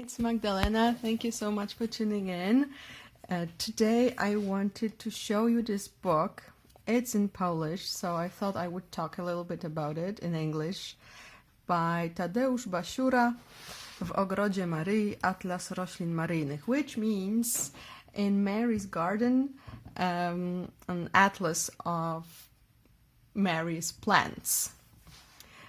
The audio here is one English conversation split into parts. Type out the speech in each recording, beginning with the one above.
It's Magdalena. Thank you so much for tuning in. Today I wanted to show you this book. It's in Polish, so I thought I would talk a little bit about it in English. By Tadeusz Basiura, w ogrodzie Maryi, Atlas roślin maryjnych, which means in Mary's garden, an atlas of Mary's plants,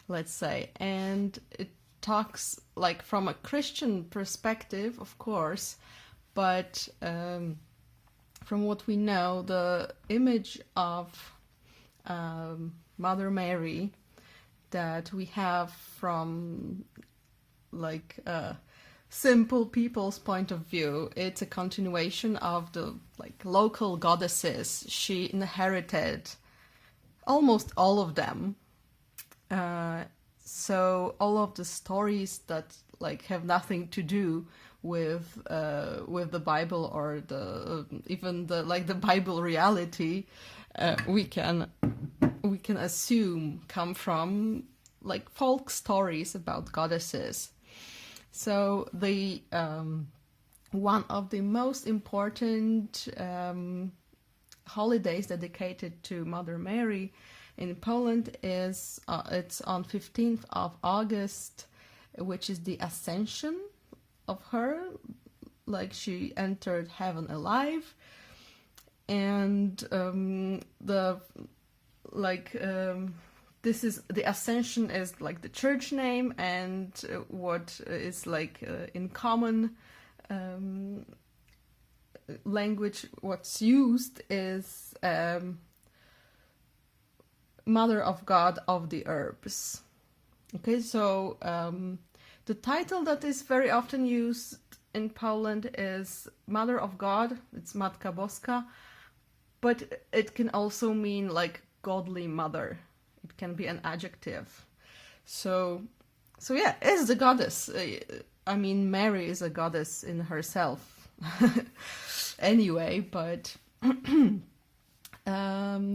let's say. And it talks like from a Christian perspective, of course, but from what we know, the image of Mother Mary that we have from like simple people's point of view, it's a continuation of the like local goddesses. She inherited almost all of them. So all of the stories that like have nothing to do with the Bible or the even the like the Bible reality, we can assume come from like folk stories about goddesses. So the one of the most important holidays dedicated to Mother Mary in Poland is it's on 15th of August, which is the Ascension of her, like she entered heaven alive, and this is the Ascension is like the church name, and what is like in common language what's used is Mother of God of the Herbs. Okay, so the title that is very often used in Poland is Mother of God, it's Matka Boska, but it can also mean like godly mother. It can be an adjective. So yeah, it's the goddess. I mean, Mary is a goddess in herself. Anyway, but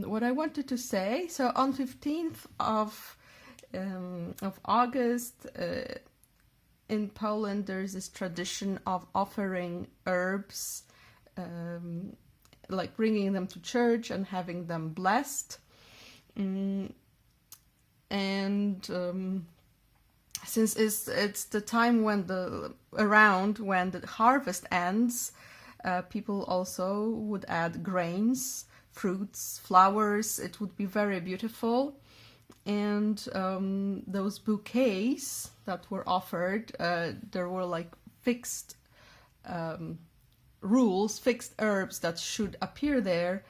what I wanted to say, so on 15th of August, in Poland, there's this tradition of offering herbs, like bringing them to church and having them blessed. And since it's the time when the harvest ends, people also would add grains, fruits, flowers. It would be very beautiful. And those bouquets that were offered, there were like fixed rules, fixed herbs that should appear there,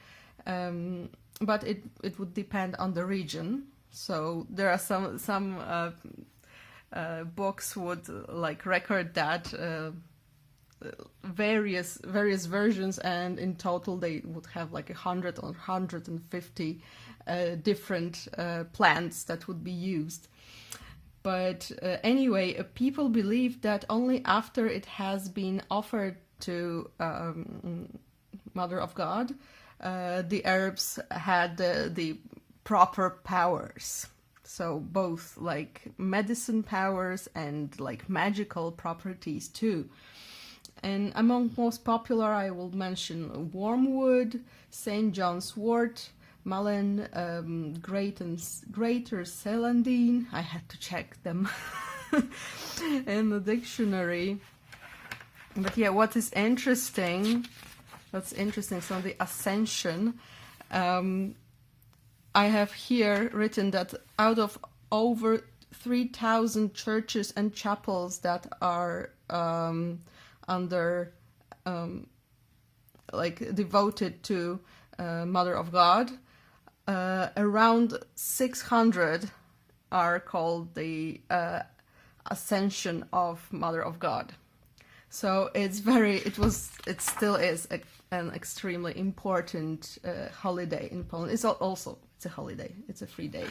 but it would depend on the region. So there are some books would like record that various versions, and in total they would have like 100 or 150 different plants that would be used. But anyway, people believe that only after it has been offered to Mother of God, the herbs had the proper powers. So both like medicine powers and like magical properties too. And among most popular, I will mention wormwood, St. John's wort, Malin, Greater Celandine. I had to check them in the dictionary. But yeah, what's interesting, so the Ascension, I have here written that out of over 3,000 churches and chapels that are like devoted to Mother of God, around 600 are called the Ascension of Mother of God. So it still is an extremely important holiday in Poland. It's a holiday. It's a free day.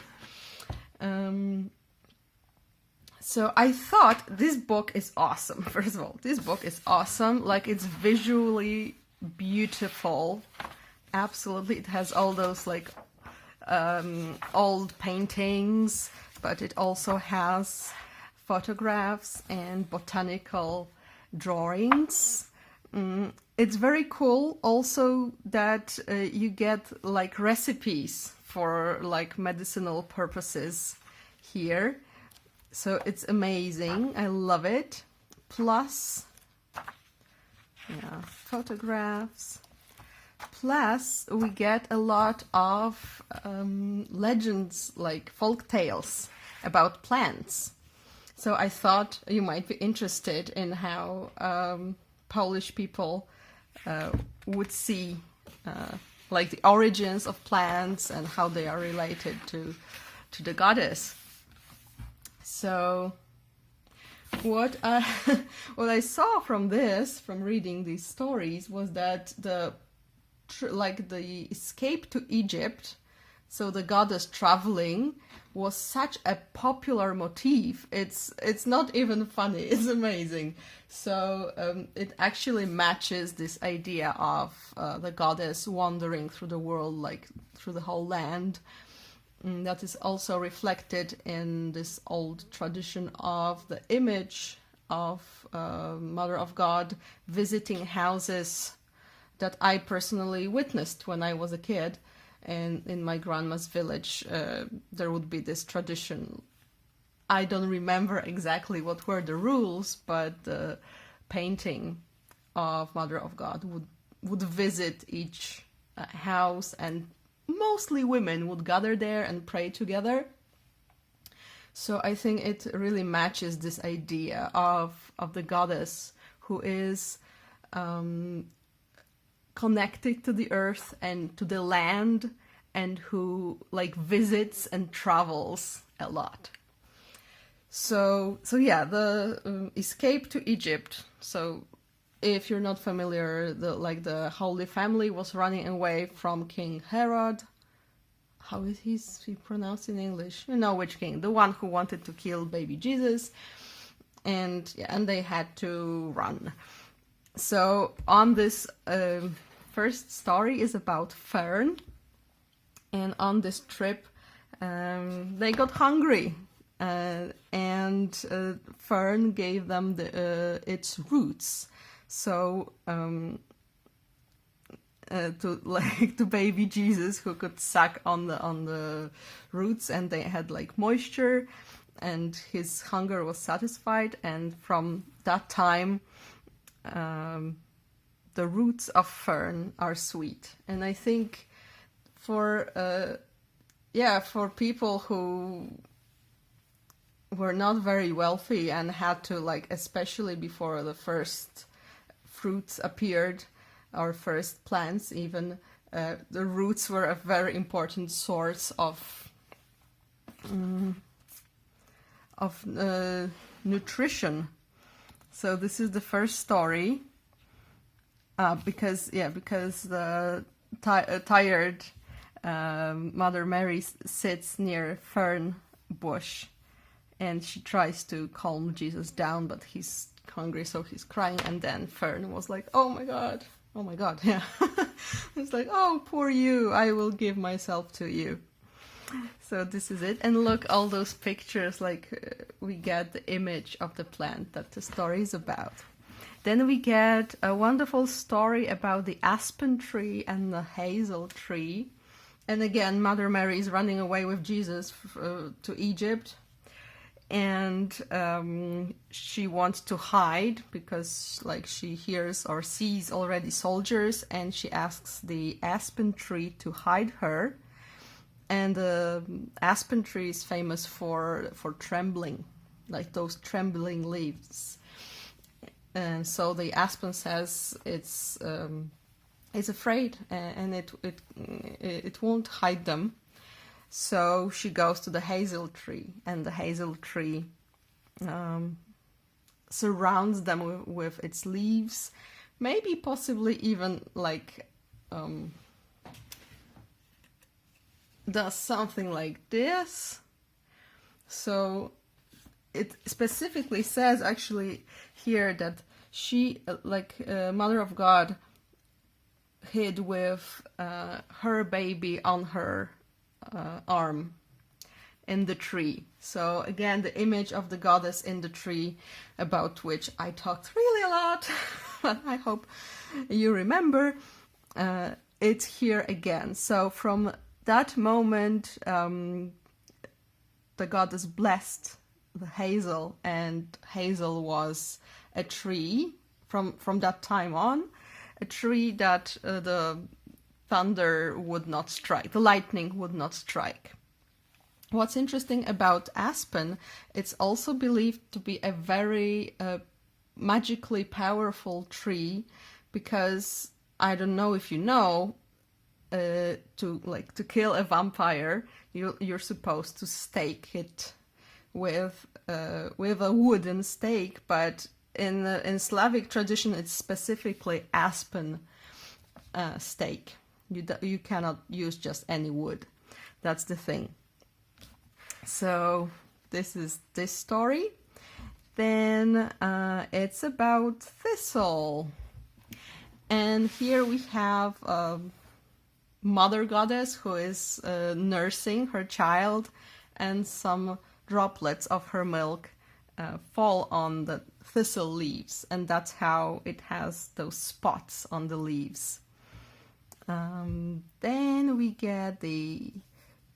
So I thought this book is awesome. First of all, this book is awesome. Like, it's visually beautiful. Absolutely. It has all those like old paintings, but it also has photographs and botanical drawings. It's very cool also that you get like recipes for like medicinal purposes here. So it's amazing. I love it. Plus, yeah, photographs. Plus, we get a lot of legends, like folk tales about plants. So I thought you might be interested in how Polish people would see like the origins of plants and how they are related to the goddess. So what I saw from reading these stories, was that the escape to Egypt, so the goddess traveling, was such a popular motif. It's not even funny. It's amazing. So it actually matches this idea of the goddess wandering through the world, like through the whole land. That is also reflected in this old tradition of the image of Mother of God visiting houses that I personally witnessed when I was a kid. And in my grandma's village, there would be this tradition. I don't remember exactly what were the rules, but the painting of Mother of God would visit each house, and mostly women would gather there and pray together. So I think it really matches this idea of the goddess who is connected to the earth and to the land, and who like visits and travels a lot. So yeah, the escape to Egypt. So if you're not familiar, the Holy Family was running away from King Herod. How is he pronounced in English? You know which king? The one who wanted to kill baby Jesus, and they had to run. So on this first story is about Fern, and on this trip they got hungry, and Fern gave them its roots. So to baby Jesus, who could suck on the roots, and they had like moisture, and his hunger was satisfied. And from that time, the roots of fern are sweet. And I think for people who were not very wealthy and had to, like, especially before the first fruits appeared, our first plants even, the roots were a very important source of nutrition. So this is the first story, because the tired Mother Mary sits near fern bush, and she tries to calm Jesus down, but he's hungry, so he's crying. And then Fern was like, oh my god, yeah. It's like, oh, poor you, I will give myself to you. So this is it. And look, all those pictures, like, we get the image of the plant that the story is about. Then we get a wonderful story about the aspen tree and the hazel tree. And again, Mother Mary is running away with Jesus to Egypt. And she wants to hide because, like, she hears or sees already soldiers, and she asks the aspen tree to hide her. And the aspen tree is famous for trembling, like those trembling leaves. And so the aspen says it's afraid, and it won't hide them. So she goes to the hazel tree, and the hazel tree surrounds them with its leaves, maybe possibly even like does something like this. So it specifically says actually here that she, Mother of God, hid with her baby on her arm, in the tree. So again, the image of the goddess in the tree, about which I talked really a lot, but I hope you remember. It's here again. So from that moment, the goddess blessed the hazel, and hazel was a tree from that time on, a tree that the thunder would not strike, the lightning would not strike. What's interesting about aspen, it's also believed to be a very magically powerful tree, because I don't know if you know, to kill a vampire, you're supposed to stake it with a wooden stake, but in Slavic tradition it's specifically aspen stake. You cannot use just any wood. That's the thing. So this is this story. Then it's about thistle. And here we have a mother goddess who is nursing her child, and some droplets of her milk fall on the thistle leaves, and that's how it has those spots on the leaves. Then we get the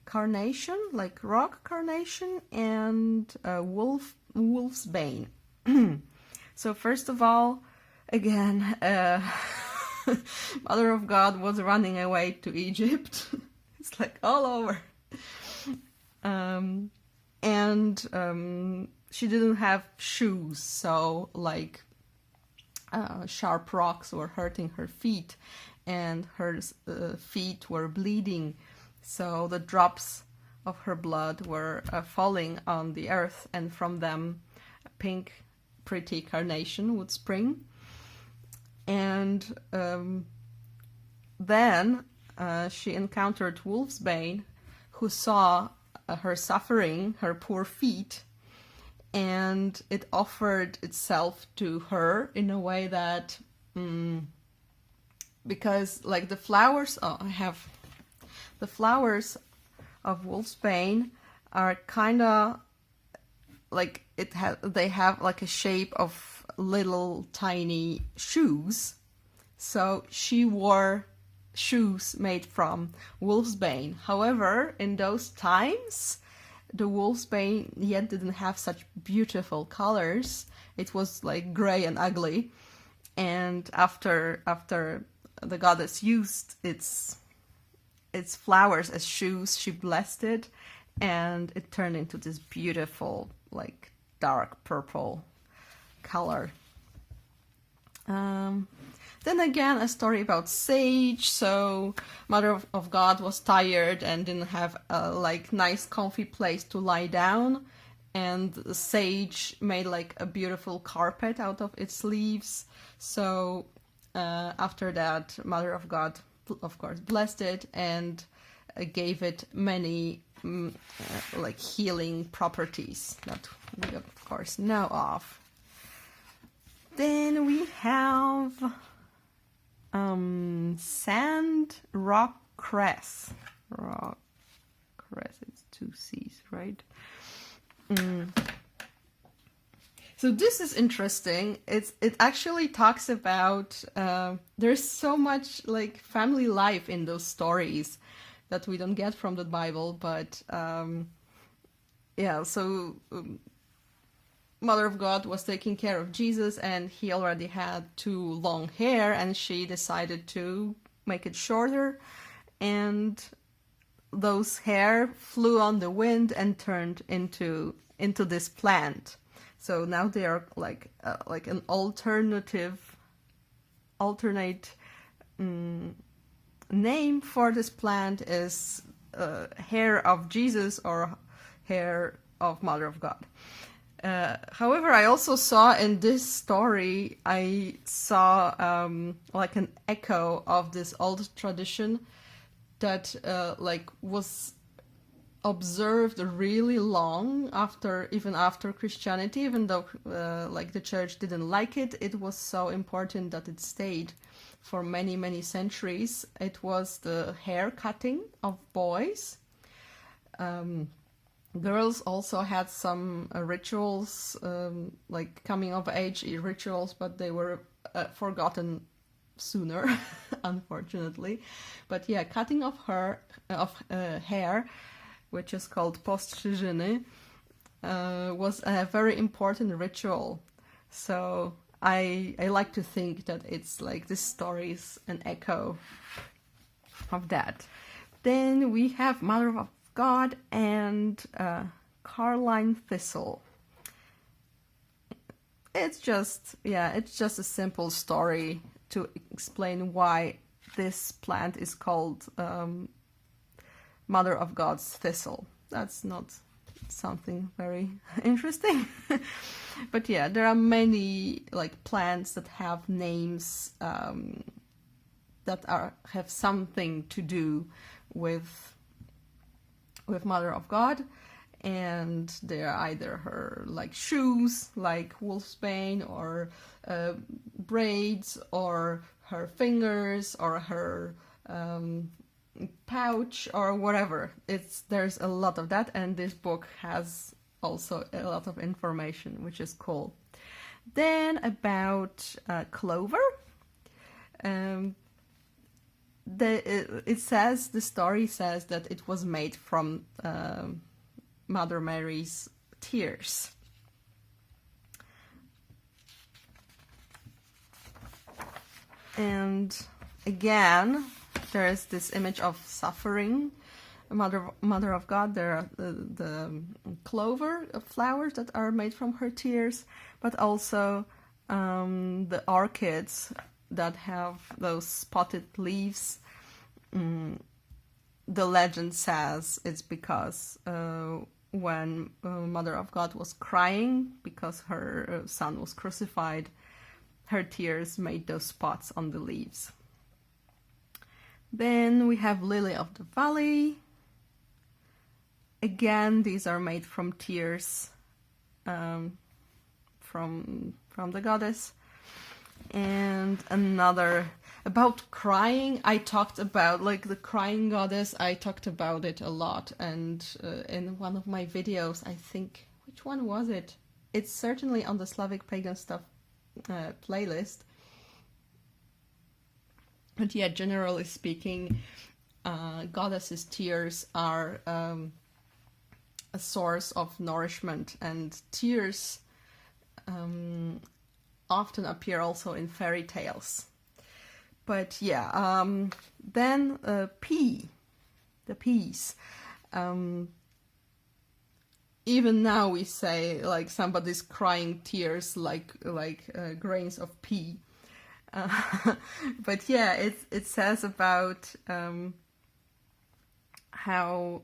carnation, like rock carnation, and wolf's bane. So first of all, again, Mother of God was running away to Egypt. It's like all over. She didn't have shoes, so like sharp rocks were hurting her feet, and her feet were bleeding, so the drops of her blood were falling on the earth, and from them a pink pretty carnation would spring. And then she encountered Wolfsbane, who saw her suffering, her poor feet, and it offered itself to her in a way that, because like the flowers, the flowers of Wolfsbane are kind of like they have like a shape of little tiny shoes. So she wore shoes made from wolfsbane. However, in those times, the wolfsbane yet didn't have such beautiful colors. It was like gray and ugly. And after the goddess used its flowers as shoes, she blessed it, and it turned into this beautiful, like dark purple color. Then again, a story about sage. So Mother of God was tired and didn't have a like nice comfy place to lie down, and the sage made like a beautiful carpet out of its leaves. So after that, Mother of God, of course, blessed it and gave it many like healing properties that we of course know of. Then we have sand rock cress. Rock cress, it's 2 C's, right? So this is interesting. It actually talks about there's so much like family life in those stories that we don't get from the Bible, but so Mother of God was taking care of Jesus, and he already had too long hair, and she decided to make it shorter, and those hair flew on the wind and turned into this plant. So now they are like an alternate name for this plant is hair of Jesus or hair of Mother of God. However, I also saw in this story, I saw like an echo of this old tradition that like was observed really long even after Christianity, even though like the church didn't like it. It was so important that it stayed for many, many centuries. It was the hair cutting of boys. Girls also had some rituals, like coming of age rituals, but they were forgotten sooner, unfortunately. But yeah, cutting of hair, which is called postrzyżny, was a very important ritual. So I like to think that it's like this story is an echo of that. Then we have Mother of God and Carline Thistle. It's just a simple story to explain why this plant is called Mother of God's Thistle. That's not something very interesting. But yeah, there are many like plants that have names that have something to do with Mother of God, and they're either her like shoes, like wolfsbane, or braids, or her fingers, or her pouch, or whatever. There's a lot of that, and this book has also a lot of information, which is cool. Then about clover. The story says that it was made from Mother Mary's tears. And again, there is this image of suffering, Mother of God. There are the clover flowers that are made from her tears, but also the orchids that have those spotted leaves. The legend says it's because when Mother of God was crying because her son was crucified, her tears made those spots on the leaves. Then we have Lily of the Valley. Again, these are made from tears from the goddess. And another about crying, I talked about like the crying goddess. I talked about it a lot, and in one of my videos, I think, which one was it? It's certainly on the Slavic pagan stuff playlist. But yeah, generally speaking, goddesses' tears are a source of nourishment, and tears often appear also in fairy tales. But yeah, then the peas. Even now we say like somebody's crying tears like grains of pea. But yeah, it says about how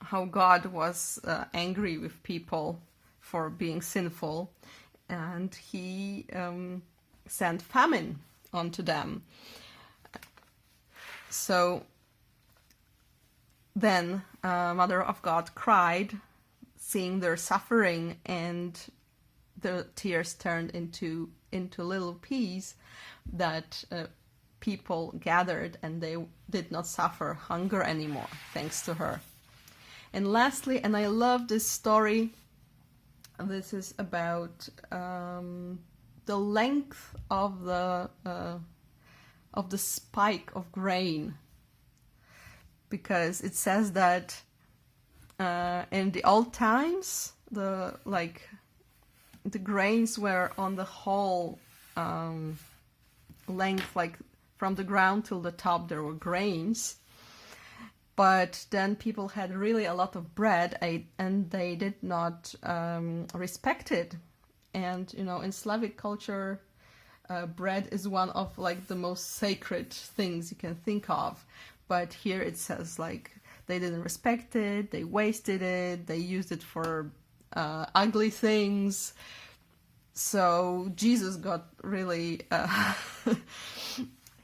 God was angry with people for being sinful, and he sent famine onto them. So then Mother of God cried, seeing their suffering, and the tears turned into little peas that people gathered, and they did not suffer hunger anymore thanks to her. And lastly, and I love this story, this is about the length of the spike of grain, because it says that in the old times the grains were on the whole length, like from the ground till the top there were grains. But then people had really a lot of bread, and they did not respect it. And in Slavic culture, bread is one of like the most sacred things you can think of. But here it says like they didn't respect it, they wasted it, they used it for ugly things. So Jesus got really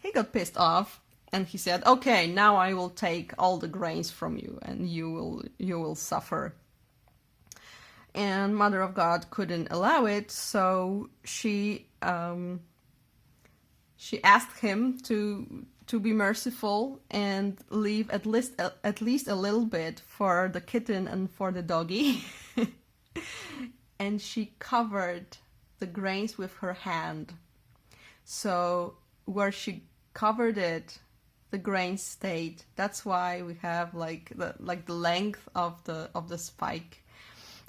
he got pissed off. And he said, okay, now I will take all the grains from you, and you will suffer. And Mother of God couldn't allow it, so she she asked him to be merciful and leave at least a little bit for the kitten and for the doggy. And she covered the grains with her hand. So where she covered it, the grains stayed. That's why we have like the length of the spike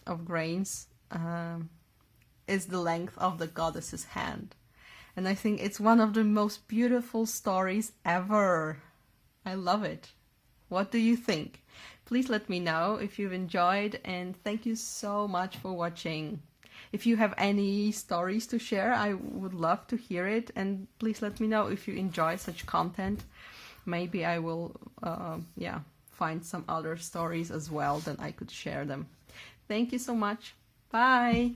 of grains is the length of the goddess's hand. And I think it's one of the most beautiful stories ever. I love it. What do you think? Please let me know if you've enjoyed, and thank you so much for watching. If you have any stories to share, I would love to hear it, and please let me know if you enjoy such content. Maybe I will find some other stories as well, then I could share them. Thank you so much. Bye!